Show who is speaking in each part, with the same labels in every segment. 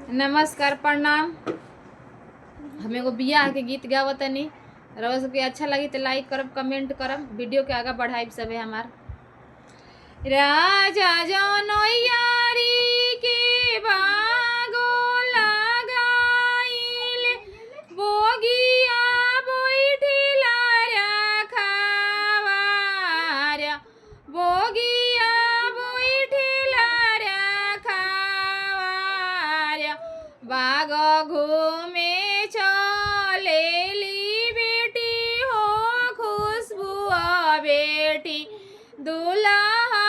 Speaker 1: नमस्कार, प्रणाम। हम एगो बियाह के गीत गावतनी। रउआ सबके अच्छा लगी तो लाइक करब, कमेंट करब, वीडियो के आगे बढ़ाइब सबे हमार। राजा जनैयारी के बागो लगाइले, बोगिया बैठिला रखवार, बोगिया बैठिला रखवार, बाग घूमे चलेली बेटी हो खुशबुआ बेटी, दूल्हा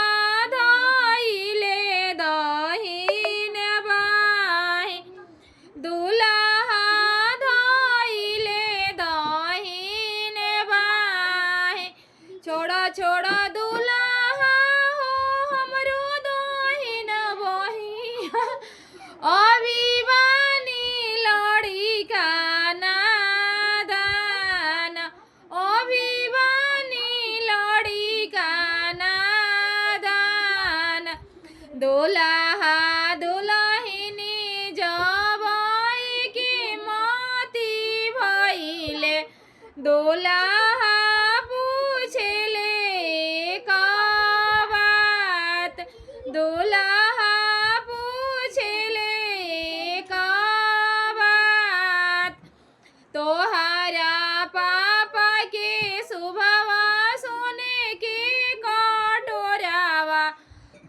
Speaker 1: धइले दहिन बाही, दूल्हा धइले दहिन बाही, छोड़ा छोड़ा दूल्हा हो हमरो दहिन बही, अभी बानी लड़िका नादान, अभी बानी लड़िका नादान, दूल्हा दुल्हिनी जबै की मती भइले, दूल्हा पूछले का बात, दूल्हा पूछले का बात, तोहरा पापा के सुबहवा सोने के कटोरावा,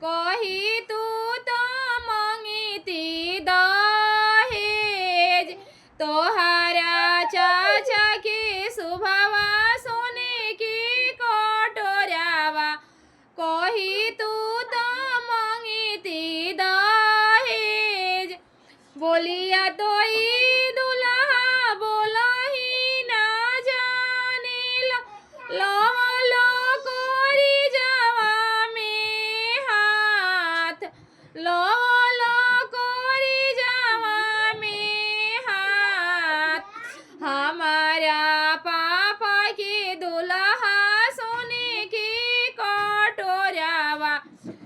Speaker 1: कही तू तो मंगीती दहेज, तोहरा चाचा के सुबहवा सोने के कटोरावा, कही तू तो मंगीती दहेज, बोलिया तो ई दूल्हा बोलही ना जानेला, लवलो कोरी जावा में हाथ, लवलो कोरी जावा में हाथ, हमारा पापा के दूल्हा सोने के कटोरावा,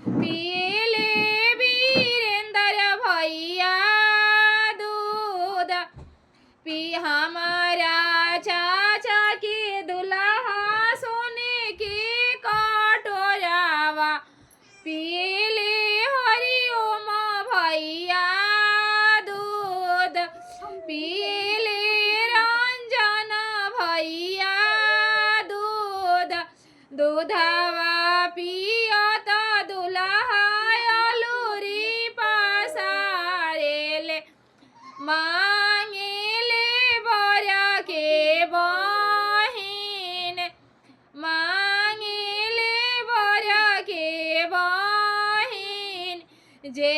Speaker 1: पियले वीरेंद्र भैया दूध, पी हमारा चाचा के दूल्हा सोने के कटोरावा, पियले हरिओम भैया दूध, पियले रंजन भैया दूध, दूधवा पियत दूल्हा अलूरी पसारेले, मांगेले बर के बहिन, मांगेले बर के बहिन, जे